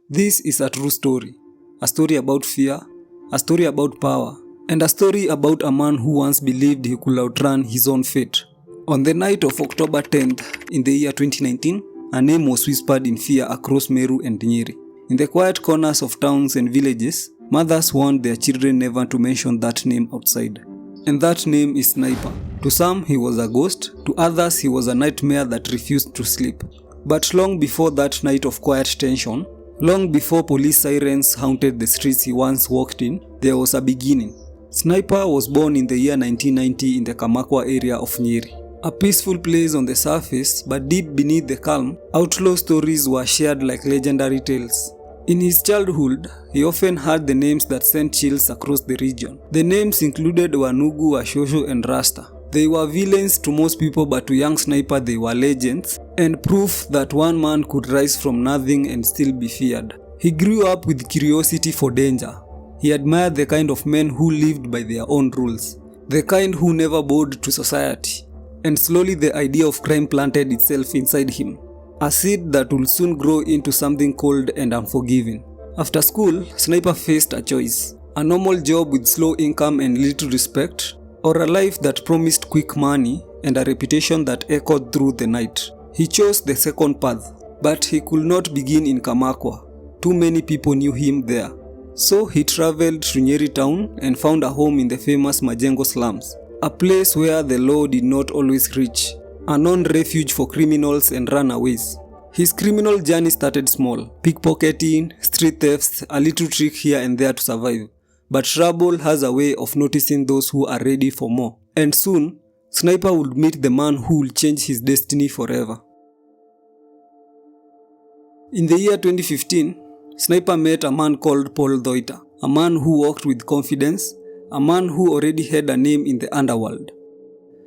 This is a true story. A story about fear, a story about power, and a story about a man who once believed he could outrun his own fate. On the night of October 10th in the year 2019, a name was whispered in fear across Meru and Nyeri. In the quiet corners of towns and villages, mothers warned their children never to mention that name outside. And that name is Sniper. To some, he was a ghost. To others, he was a nightmare that refused to sleep. But long before that night of quiet tension, long before police sirens haunted the streets he once walked in, there was a beginning. Sniper was born in the year 1990 in the Kamakwa area of Nyeri. A peaceful place on the surface, but deep beneath the calm, outlaw stories were shared like legendary tales. In his childhood, he often heard the names that sent chills across the region. The names included Wanugu, Ashosho, and Rasta. They were villains to most people, but to young Sniper they were legends, and proof that one man could rise from nothing and still be feared. He grew up with curiosity for danger. He admired the kind of men who lived by their own rules, the kind who never bowed to society. And slowly the idea of crime planted itself inside him, a seed that would soon grow into something cold and unforgiving. After school, Sniper faced a choice: a normal job with slow income and little respect, or a life that promised quick money and a reputation that echoed through the night. He chose the second path, but he could not begin in Kamakwa. Too many people knew him there. So he traveled to Nyeri town and found a home in the famous Majengo slums, a place where the law did not always reach, a known refuge for criminals and runaways. His criminal journey started small: pickpocketing, street thefts, a little trick here and there to survive. But trouble has a way of noticing those who are ready for more. And soon, Sniper would meet the man who will change his destiny forever. In the year 2015, Sniper met a man called Paul Doita, a man who walked with confidence, a man who already had a name in the underworld.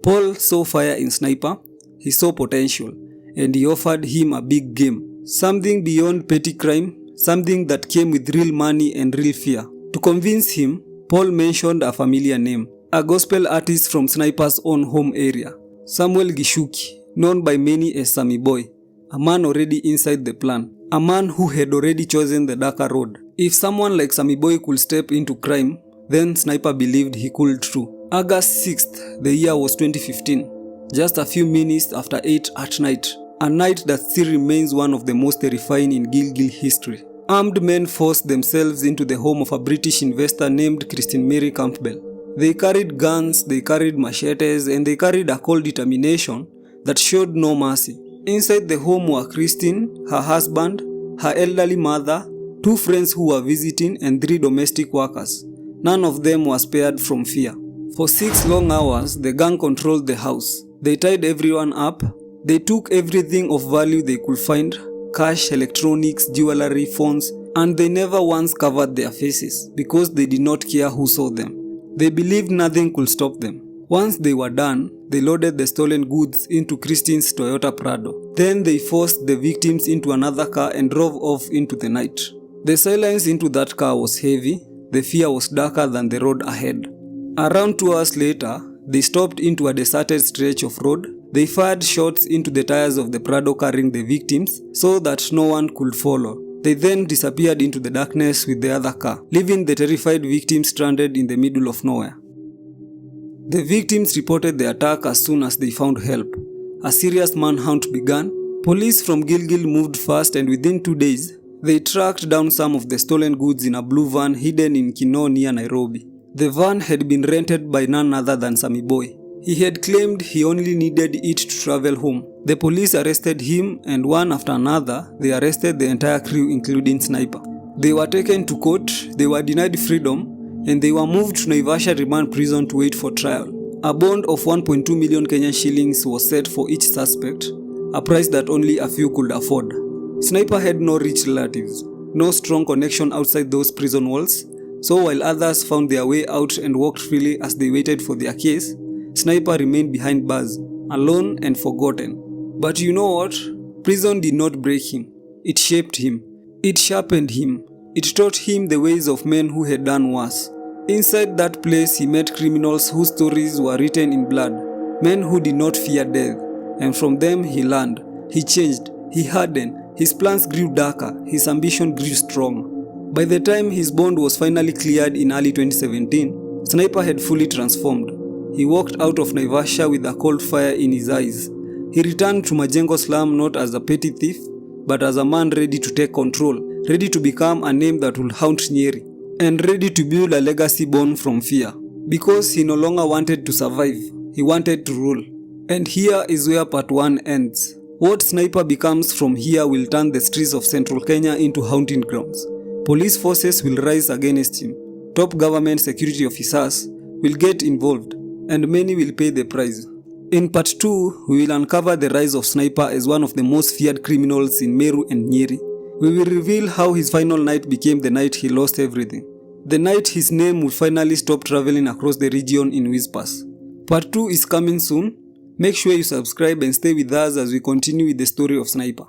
Paul saw fire in Sniper, he saw potential, and he offered him a big game, something beyond petty crime, something that came with real money and real fear. To convince him, Paul mentioned a familiar name, a gospel artist from Sniper's own home area, Samuel Gishuki, known by many as Sammy Boy, a man already inside the plan, a man who had already chosen the darker road. If someone like Sammy Boy could step into crime, then Sniper believed he could too. August 6th, the year was 2015, just a few minutes after 8 at night, a night that still remains one of the most terrifying in Gilgil history. Armed men forced themselves into the home of a British investor named Christine Mary Campbell. They carried guns, they carried machetes, and they carried a cold determination that showed no mercy. Inside the home were Christine, her husband, her elderly mother, 2 friends who were visiting, and 3 domestic workers. None of them was spared from fear. For 6 long hours, the gang controlled the house. They tied everyone up. They took everything of value they could find: cash, electronics, jewelry, phones, and they never once covered their faces because they did not care who saw them. They believed nothing could stop them. Once they were done, they loaded the stolen goods into Christine's Toyota Prado. Then they forced the victims into another car and drove off into the night. The silence into that car was heavy. The fear was darker than the road ahead. Around 2 hours later, they stopped into a deserted stretch of road. They fired shots into the tires of the Prado carrying the victims so that no one could follow. They then disappeared into the darkness with the other car, leaving the terrified victims stranded in the middle of nowhere. The victims reported the attack as soon as they found help. A serious manhunt began. Police from Gilgil moved fast, and within 2 days, they tracked down some of the stolen goods in a blue van hidden in Kinoo near Nairobi. The van had been rented by none other than Sammy Boy. He had claimed he only needed it to travel home. The police arrested him, and one after another, they arrested the entire crew including Sniper. They were taken to court, they were denied freedom, and they were moved to Naivasha Remand Prison to wait for trial. A bond of 1.2 million Kenyan shillings was set for each suspect, a price that only a few could afford. Sniper had no rich relatives, no strong connection outside those prison walls, so while others found their way out and walked freely as they waited for their case, Sniper remained behind bars, alone and forgotten. But you know what? Prison did not break him. It shaped him. It sharpened him. It taught him the ways of men who had done worse. Inside that place, he met criminals whose stories were written in blood, men who did not fear death, and from them he learned, he changed, He hardened, his plans grew darker, his ambition grew stronger. By the time his bond was finally cleared in early 2017, Sniper had fully transformed. He walked out of Naivasha with a cold fire in his eyes. He returned to Majengo slum not as a petty thief, but as a man ready to take control, ready to become a name that will haunt Nyeri, and ready to build a legacy born from fear. Because he no longer wanted to survive, he wanted to rule. And here is where part 1 ends. What Sniper becomes from here will turn the streets of central Kenya into haunting grounds. Police forces will rise against him. Top government security officers will get involved, and many will pay the price. In part 2, we will uncover the rise of Sniper as one of the most feared criminals in Meru and Nyeri. We will reveal how his final night became the night he lost everything. The night his name will finally stop traveling across the region in whispers. Part 2 is coming soon. Make sure you subscribe and stay with us as we continue with the story of Sniper.